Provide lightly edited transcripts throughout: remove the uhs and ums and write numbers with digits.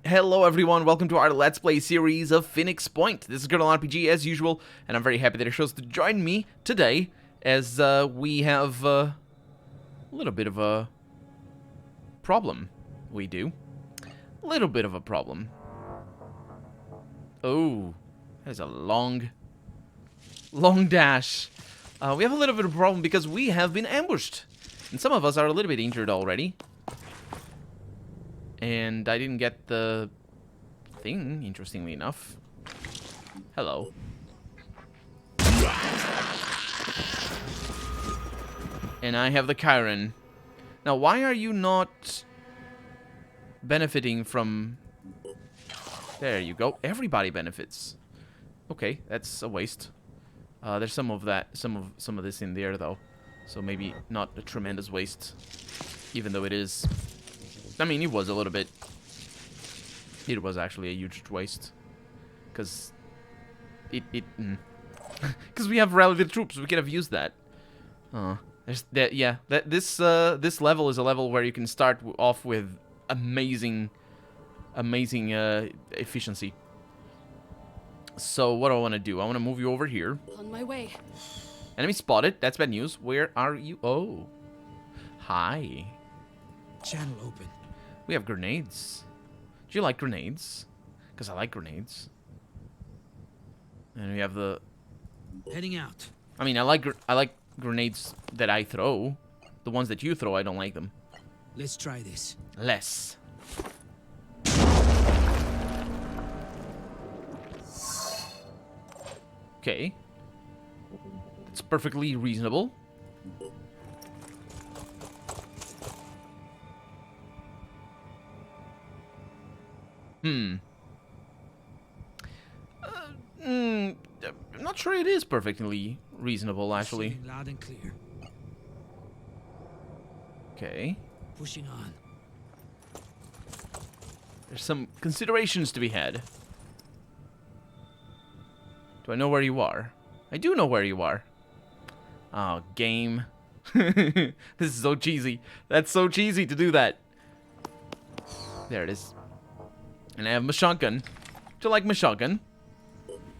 Hello everyone, welcome to our Let's Play series of Phoenix Point. This is Colonel RPG as usual, and I'm very happy that you're chose to join me today as we have a little bit of a problem. We do. A little bit of a problem. Oh, there's a long dash. We have a little bit of a problem because we have been ambushed. And some of us are a little bit injured already. And I didn't get the thing, interestingly enough. Hello. And I have the Chiron. Now, why are you not benefiting from... There you go. Everybody benefits. Okay, that's a waste. There's some of that, some of this in there, though. So maybe not a tremendous waste. Even though it is... I mean, it was a little bit... It was actually a huge waste. Because... Because we have rallied the troops, we could have used that. There's that, yeah. This level is a level where you can start off with amazing efficiency. So what do I want to do? I want to move you over here. On my way. Enemy spotted. That's bad news. Where are you? Oh. Hi. Channel open. We have grenades. Do you like grenades? Because I like grenades. And we have the... Heading out. I mean, I like grenades that I throw. The ones that you throw, I don't like them. Let's try this. Less. Okay. That's perfectly reasonable. I'm not sure it is perfectly reasonable, actually. Receiving loud and clear. Okay. Pushing on. There's some considerations to be had. Do I know where you are? I do know where you are. Oh, game. This is so cheesy. That's so cheesy to do that. There it is. And I have my shotgun. Do you like my shotgun?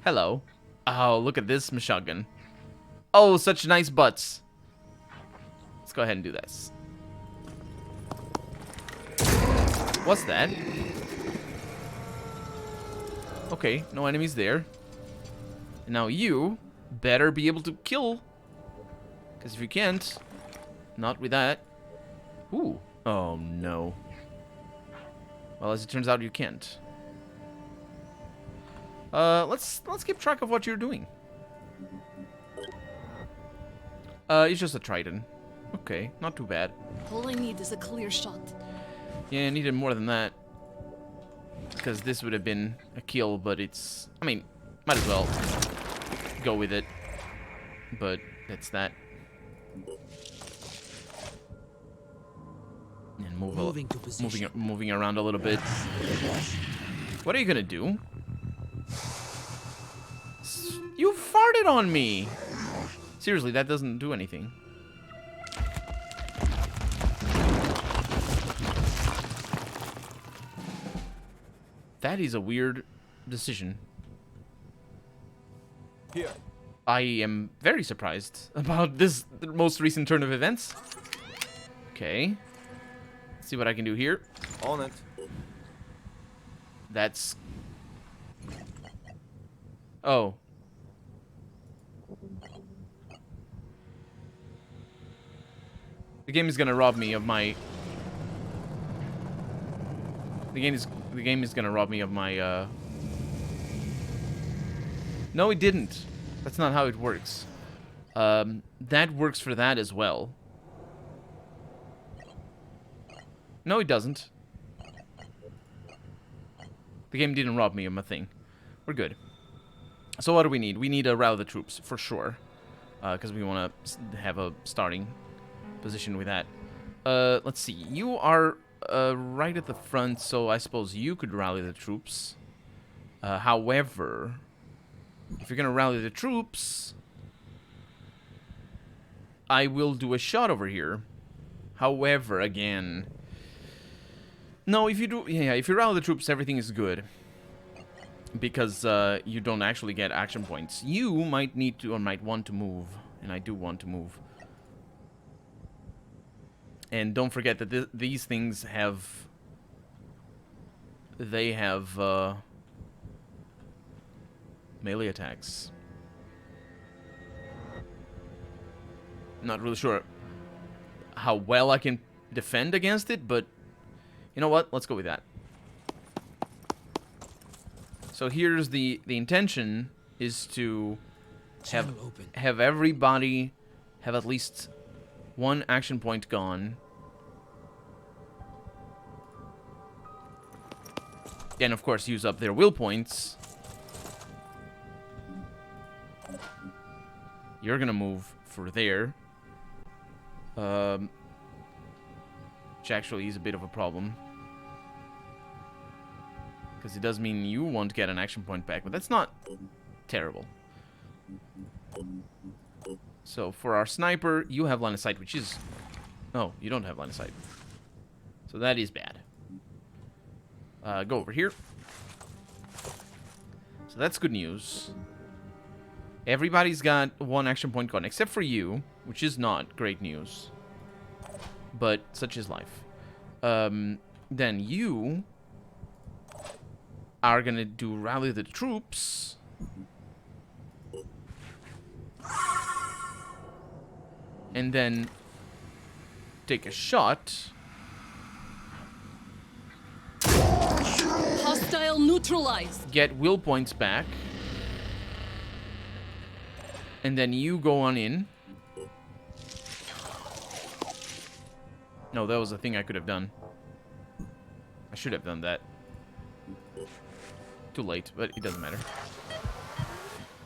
Hello. Oh, look at this shotgun. Oh, such nice butts. Let's go ahead and do this. What's that? Okay, no enemies there. And now you better be able to kill. Because if you can't, not with that. Ooh. Oh, no. Well, as it turns out, you can't. Let's keep track of what you're doing. It's just a Triton. Okay, not too bad. All I need is a clear shot. Yeah, I needed more than that. Because this would have been a kill, but it's... I mean, might as well go with it. But that's that. And moving around a little bit. What are you gonna do? You farted on me! Seriously, that doesn't do anything. That is a weird decision. Here. I am very surprised about this most recent turn of events. Okay. Let's see what I can do here. On it. That's... Oh. The game is gonna rob me of my... The game is gonna rob me of my, No, it didn't. That's not how it works. That works for that as well. No, it doesn't. The game didn't rob me of my thing. We're good. So what do we need? We need to rally the troops, for sure. Because we want to have a starting position with that. Let's see. You are right at the front, so I suppose you could rally the troops. However, if you're going to rally the troops, I will do a shot over here. However, again... No, if you do... Yeah, if you rally the troops, everything is good. Because you don't actually get action points. You might need to, or might want to move. And I do want to move. And don't forget that these things have... They have melee attacks. Not really sure how well I can defend against it, but you know what? Let's go with that. So here's the intention is to have everybody have at least one action point gone. And of course use up their will points. You're gonna move for there. Which actually is a bit of a problem. Because it does mean you won't get an action point back, but that's not terrible. So for our sniper, you have line of sight, which is... Oh, you don't have line of sight. So that is bad. Go over here. So that's good news. Everybody's got one action point gone, except for you, which is not great news. But such is life. Then you are gonna do rally the troops. And then take a shot. Hostile neutralized. Get will points back. And then you go on in. No, that was a thing I could have done. I should have done that. Too late, but it doesn't matter.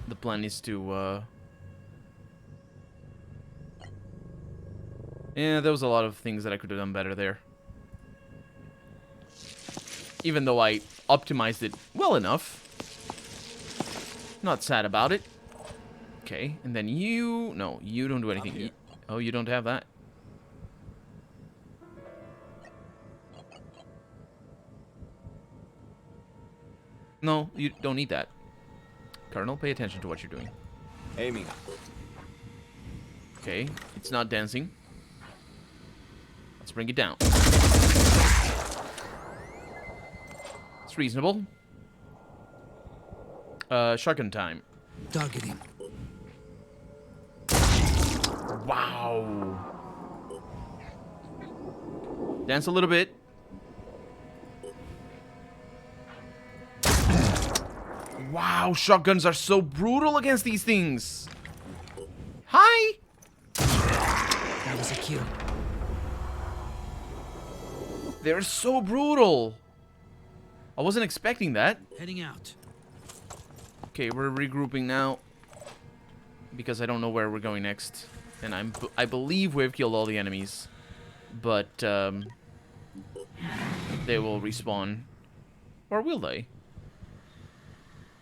The plan is to, Yeah, there was a lot of things that I could have done better there. Even though I optimized it well enough. Not sad about it. Okay, and then you... No, you don't do anything. Oh, you don't have that. No, you don't need that. Colonel, pay attention to what you're doing. Aiming. Okay, it's not dancing. Let's bring it down. It's reasonable. Shotgun time. Targeting. Wow. Dance a little bit. Wow, shotguns are so brutal against these things. Hi. That was a kill. They're so brutal. I wasn't expecting that. Heading out. Okay, we're regrouping now. Because I don't know where we're going next. And I believe we've killed all the enemies. But, they will respawn. Or will they?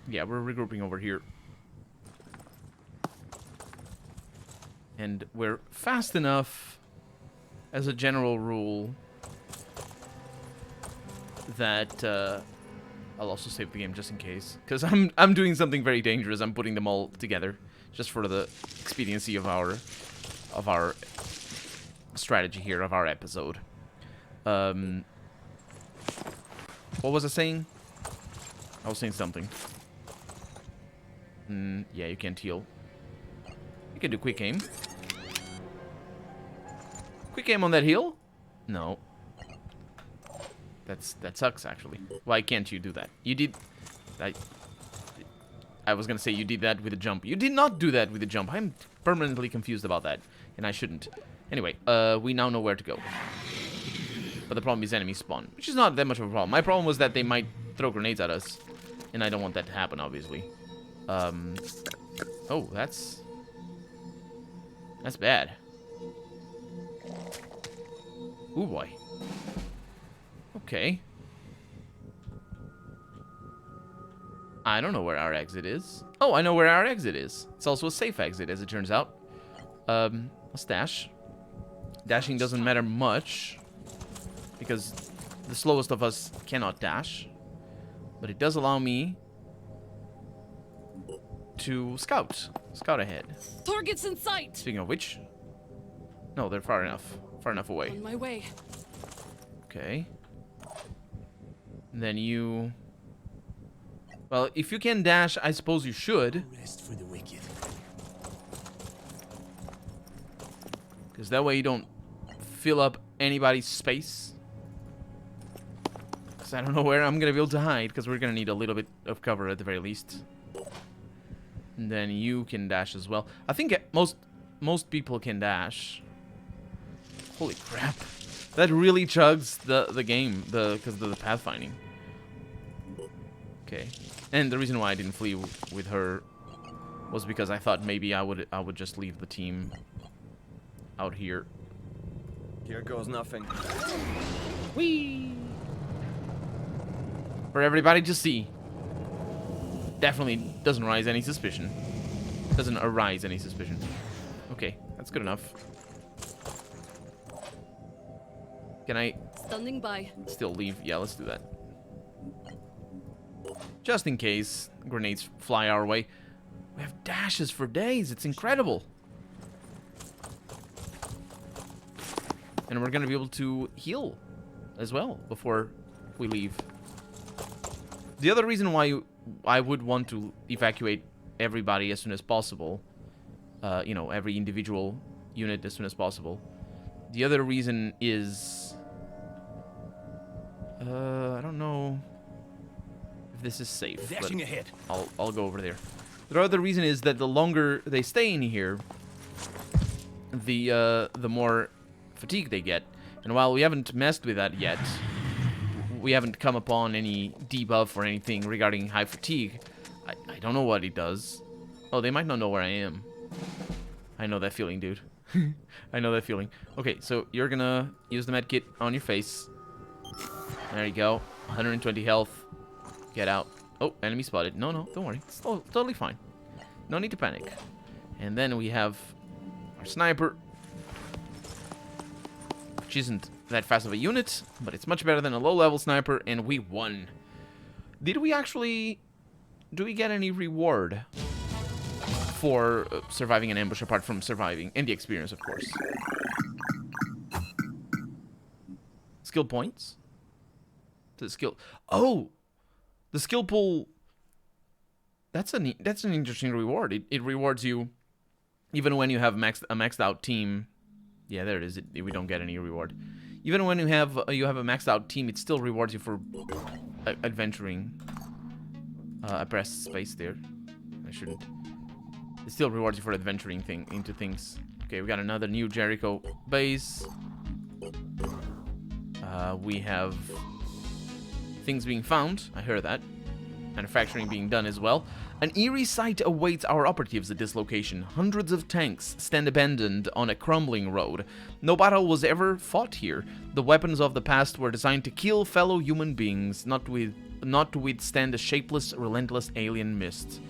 Yeah, we're regrouping over here. And we're fast enough, as a general rule, that I'll also save the game just in case. Because I'm doing something very dangerous. I'm putting them all together. Just for the expediency of our strategy here, of our episode. What was I saying? I was saying something. Yeah, you can't heal. You can do quick aim. Quick aim on that heal? No. That sucks, actually. Why can't you do that? You did... I was gonna say you did that with a jump. You did not do that with a jump. I'm permanently confused about that. And I shouldn't. Anyway, we now know where to go. But the problem is enemies spawn. Which is not that much of a problem. My problem was that they might throw grenades at us. And I don't want that to happen, obviously. Oh, that's bad. Ooh, boy. Okay. I don't know where our exit is. Oh, I know where our exit is. It's also a safe exit, as it turns out. Let's dash. Dashing doesn't matter much. Because the slowest of us cannot dash. But it does allow me to scout. Scout ahead. Target's in sight. Speaking of which... No, they're far enough. Far enough away. On my way. Okay. And then you... Well, if you can dash, I suppose you should. Rest for the wicked. Because that way you don't fill up anybody's space. Because I don't know where I'm going to be able to hide. Because we're going to need a little bit of cover at the very least. And then you can dash as well. I think most people can dash. Holy crap. That really chugs the game. Because of the pathfinding. Okay. And the reason why I didn't flee with her was because I thought maybe I would just leave the team out here. Here goes nothing. Whee! For everybody to see. Definitely doesn't arise any suspicion. Doesn't arise any suspicion. Okay, that's good enough. Can I Standing by. still leave? Yeah, let's do that. Just in case grenades fly our way. We have dashes for days. It's incredible. And we're going to be able to heal as well before we leave. The other reason why I would want to evacuate everybody as soon as possible, you know, every individual unit as soon as possible. The other reason is, I don't know if this is safe. Dashing ahead. I'll go over there. The other reason is that the longer they stay in here, the more fatigue they get. And while we haven't messed with that yet, we haven't come upon any debuff or anything regarding high fatigue. I don't know what it does. Oh, they might not know where I am. I know that feeling, dude. I know that feeling. Okay, so you're gonna use the med kit on your face. There you go. 120 health. Get out. Oh, enemy spotted. No, don't worry. It's totally fine. No need to panic. And then we have our sniper, which isn't that fast of a unit, but it's much better than a low-level sniper, and we won. Did we actually... Do we get any reward for surviving an ambush apart from surviving? And the experience, of course. Skill points? The skill... Oh! The skill pool... That's an interesting reward. It rewards you even when you have a maxed out team. Yeah, there it is. We don't get any reward. Even when you have a maxed out team, it still rewards you for adventuring. I pressed space there. I shouldn't. It still rewards you for adventuring into things. Okay, we got another new Jericho base. We have things being found. I heard that. Manufacturing being done as well. An eerie sight awaits our operatives at this location. Hundreds of tanks stand abandoned on a crumbling road. No battle was ever fought here. The weapons of the past were designed to kill fellow human beings, not to withstand the shapeless, relentless alien mist.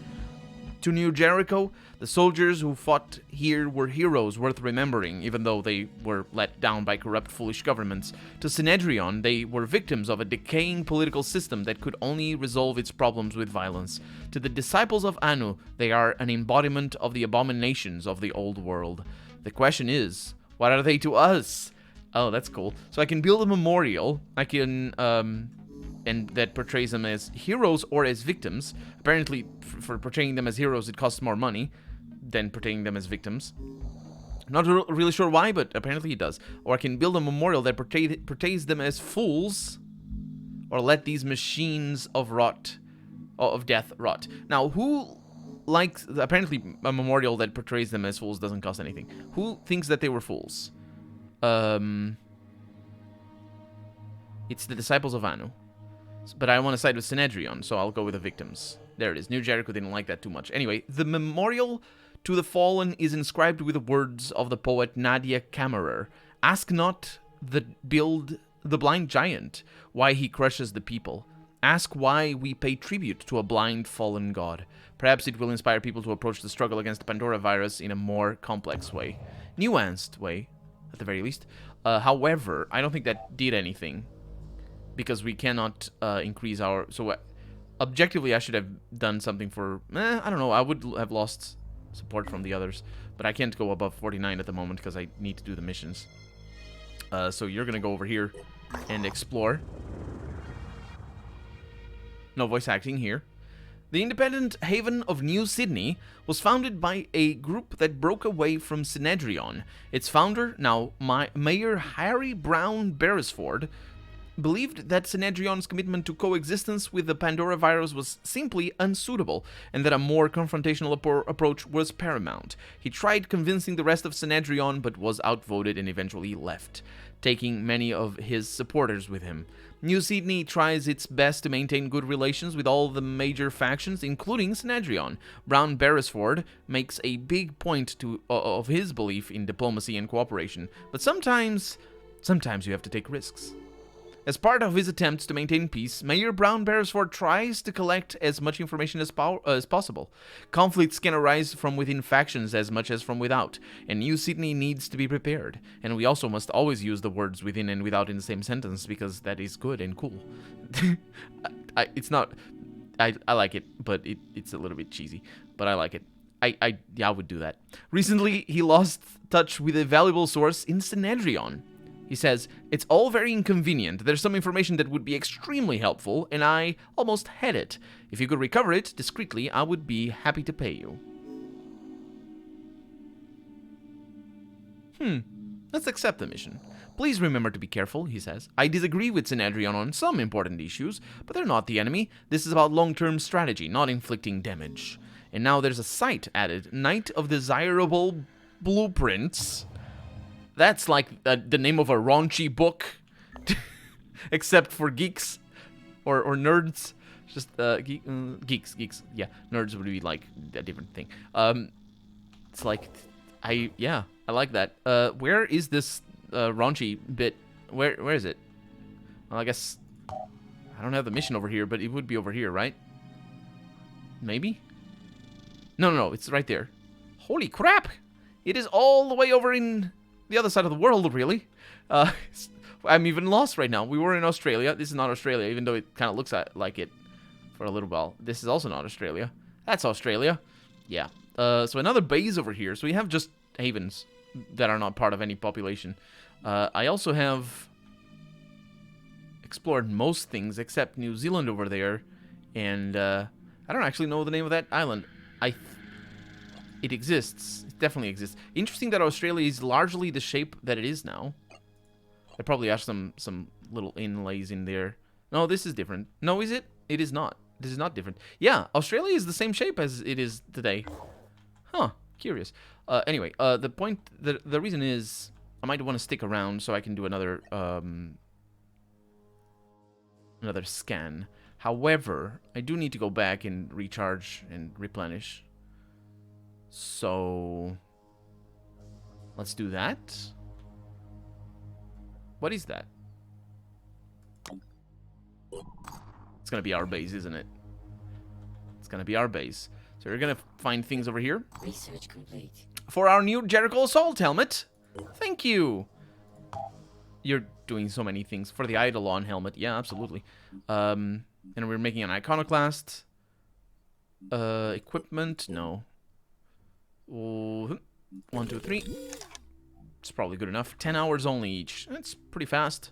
To New Jericho, the soldiers who fought here were heroes worth remembering, even though they were let down by corrupt, foolish governments. To Synedrion, they were victims of a decaying political system that could only resolve its problems with violence. To the disciples of Anu, they are an embodiment of the abominations of the old world. The question is, what are they to us? Oh, that's cool. So I can build a memorial. I can, and that portrays them as heroes or as victims. Apparently, for portraying them as heroes, it costs more money than portraying them as victims. Not really sure why, but apparently it does. Or I can build a memorial that portrays them as fools, or let these machines of death rot. Now, who likes... Apparently, a memorial that portrays them as fools doesn't cost anything. Who thinks that they were fools? It's the disciples of Anu. But I want to side with Synedrion, so I'll go with the victims. There it is. New Jericho didn't like that too much. Anyway, the memorial to the fallen is inscribed with the words of the poet Nadia Kammerer. Ask not the blind giant why he crushes the people. Ask why we pay tribute to a blind fallen god. Perhaps it will inspire people to approach the struggle against the Pandora virus in a more complex way. Nuanced way, at the very least. However, I don't think that did anything. because we cannot increase our... So, objectively, I should have done something for... I don't know. I would have lost support from the others. But I can't go above 49 at the moment because I need to do the missions. So you're going to go over here and explore. No voice acting here. The independent haven of New Sydney was founded by a group that broke away from Synedrion. Its founder, now Mayor Harry Brown Beresford, believed that Synedrion's commitment to coexistence with the Pandora virus was simply unsuitable, and that a more confrontational approach was paramount. He tried convincing the rest of Synedrion, but was outvoted and eventually left, taking many of his supporters with him. New Sydney tries its best to maintain good relations with all the major factions, including Synedrion. Brown Beresford makes a big point of his belief in diplomacy and cooperation, but sometimes you have to take risks. As part of his attempts to maintain peace, Mayor Brown Beresford tries to collect as much information as possible. Conflicts can arise from within factions as much as from without, and New Sydney needs to be prepared. And we also must always use the words within and without in the same sentence, because that is good and cool. It's not... I like it, but it's a little bit cheesy. But I like it. Yeah, I would do that. Recently, he lost touch with a valuable source in Synedrion. He says, "It's all very inconvenient. There's some information that would be extremely helpful, and I almost had it. If you could recover it discreetly, I would be happy to pay you." Let's accept the mission. "Please remember to be careful," he says. "I disagree with Synedrion on some important issues, but they're not the enemy. This is about long-term strategy, not inflicting damage." And now there's a site added, Night of Desirable Blueprints. That's like the name of a raunchy book, except for geeks or nerds. Just geeks. Yeah, nerds would be like a different thing. It's like I like that. Where is this raunchy bit? Where is it? Well, I guess I don't have the mission over here, but it would be over here, right? Maybe. No, it's right there. Holy crap! It is all the way over in the other side of the world, really. I'm even lost right now. We were in Australia. This is not Australia, even though it kind of looks like it for a little while. This is also not Australia. That's Australia. Yeah. So another base over here. So we have just havens that are not part of any population. I also have explored most things except New Zealand over there. And I don't actually know the name of that island. It exists. It definitely exists. Interesting that Australia is largely the shape that it is now. There probably are some little inlays in there. No, this is different. No, is it? It is not. This is not different. Yeah, Australia is the same shape as it is today. Huh. Curious. Anyway, the reason is I might want to stick around so I can do another scan. However, I do need to go back and recharge and replenish. So let's do that. What is that? It's gonna be our base, isn't it? It's gonna be our base. So we're gonna find things over here. Research complete. For our new Jericho Assault helmet. Thank you. You're doing so many things. For the Eidolon helmet. Yeah, absolutely. And we're making an iconoclast. Equipment. No. 1, 2, 3. It's probably good enough. 10 hours only each. That's pretty fast.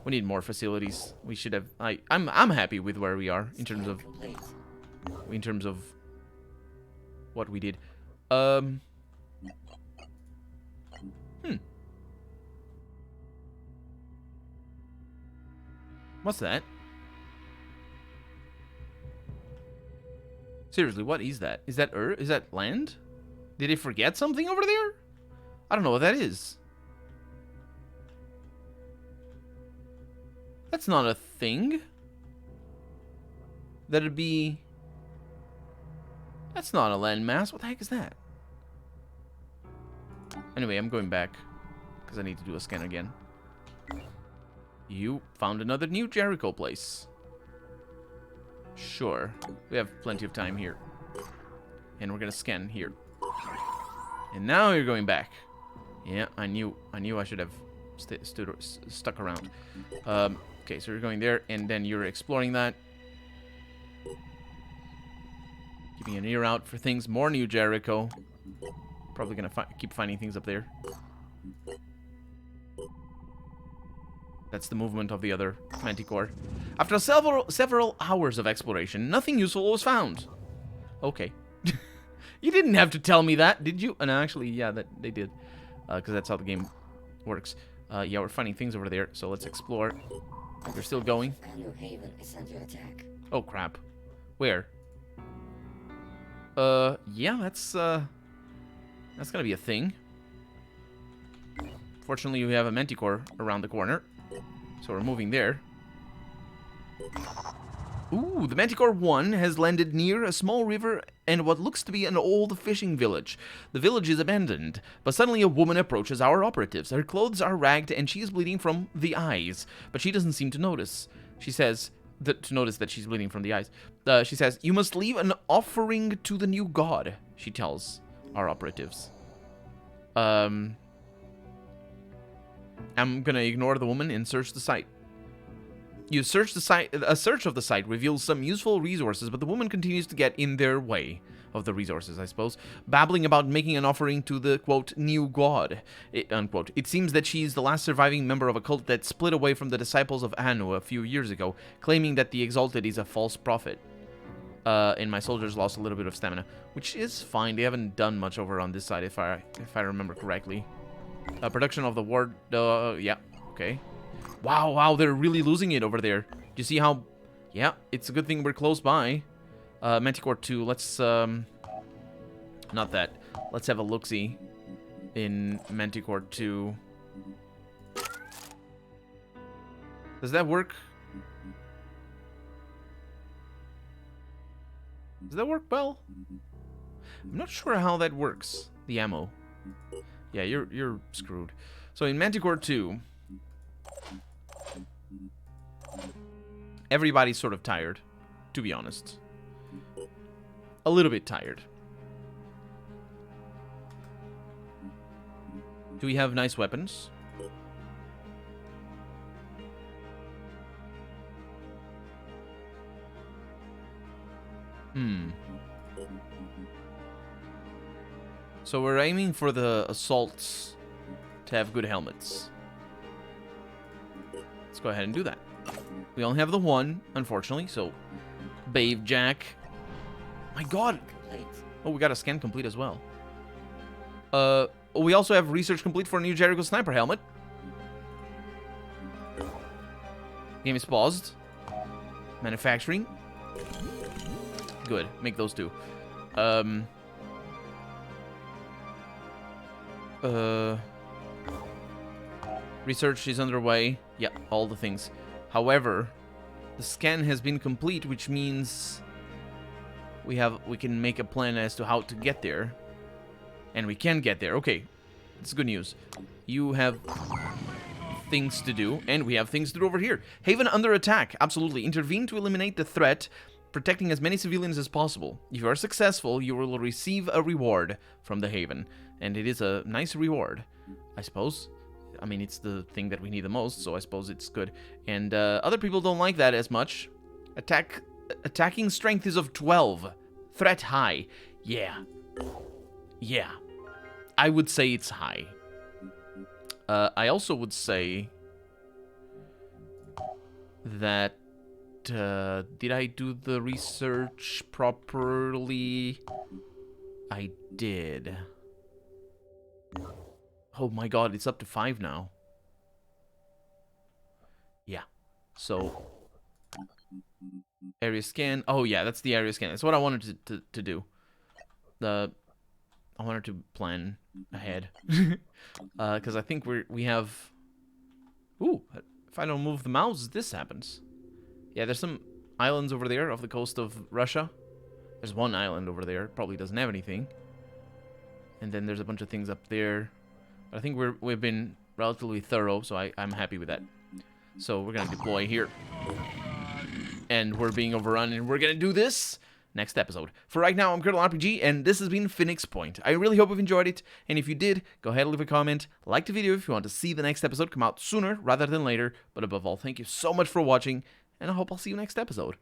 We need more facilities. We should have. I'm happy with where we are in terms of what we did. What's that? Seriously, what is that? Is that Earth? Is that land? Did they forget something over there? I don't know what that is. That's not a thing. That'd be... That's not a landmass. What the heck is that? Anyway, I'm going back because I need to do a scan again. You found another new Jericho place. Sure. We have plenty of time here. And we're gonna scan here. And now you're going back. Yeah, I knew I should have stuck around. Okay, so you're going there, and then you're exploring that. Keeping an ear out for things. More New Jericho. Probably gonna keep finding things up there. That's the movement of the other Manticore. After several hours of exploration, nothing useful was found. Okay. You didn't have to tell me that, did you? And actually, yeah, they did. Because that's how the game works. Yeah, we're finding things over there, so let's explore. We're still going. Haven is under attack. Oh, crap. Where? Yeah, that's gonna be a thing. Fortunately, we have a Manticore around the corner. So we're moving there. Ooh, the Manticore 1 has landed near a small river and what looks to be an old fishing village. The village is abandoned, but suddenly a woman approaches our operatives. Her clothes are ragged and she is bleeding from the eyes, but she doesn't seem to notice. She says, to notice that she's bleeding from the eyes. She says, "You must leave an offering to the new god," she tells our operatives. I'm gonna ignore the woman and search the site. You search the site. A search of the site reveals some useful resources, but the woman continues to get in their way of the resources, I suppose, babbling about making an offering to the, quote, new god, unquote. It seems that she's the last surviving member of a cult that split away from the disciples of Anu a few years ago, claiming that the Exalted is a false prophet. And my soldiers lost a little bit of stamina, which is fine. They haven't done much over on this side, if I remember correctly. Production of the ward, yeah, okay. Wow, they're really losing it over there. Do you see how... Yeah, it's a good thing we're close by. Manticore 2, let's, not that. Let's have a look-see in Manticore 2. Does that work? Does that work well? I'm not sure how that works. The ammo. Yeah, you're screwed. So in Manticore 2... everybody's sort of tired, to be honest. A little bit tired. Do we have nice weapons? So we're aiming for the assaults to have good helmets. Let's go ahead and do that. We only have the one, unfortunately, so... Babe Jack. My god! Oh, we got a scan complete as well. We also have research complete for a new Jericho sniper helmet. Game is paused. Manufacturing. Good, make those two. Research is underway. Yeah, all the things. However, the scan has been complete, which means we can make a plan as to how to get there. And we can get there. Okay, it's good news. You have things to do, and we have things to do over here. Haven under attack. Absolutely. Intervene to eliminate the threat, protecting as many civilians as possible. If you are successful, you will receive a reward from the Haven. And it is a nice reward, I suppose. I mean, it's the thing that we need the most, so I suppose it's good. And other people don't like that as much. Attacking strength is of 12. Threat high. Yeah. Yeah. I would say it's high. I also would say that... did I do the research properly? I did. Oh my god, it's up to 5 now. Yeah. So... area scan. Oh yeah, that's the area scan. That's what I wanted to do. I wanted to plan ahead. Because I think we have... Ooh, if I don't move the mouse, this happens. Yeah, there's some islands over there off the coast of Russia. There's one island over there. Probably doesn't have anything. And then there's a bunch of things up there. But I think we've been relatively thorough, so I'm happy with that. So we're going to deploy here. And we're being overrun, and we're going to do this. next episode. For right now, I'm Colonel RPG, and this has been Phoenix Point. I really hope you've enjoyed it, and if you did, go ahead and leave a comment, like the video if you want to see the next episode come out sooner rather than later, but above all, thank you so much for watching, and I hope I'll see you next episode.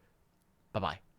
Bye-bye.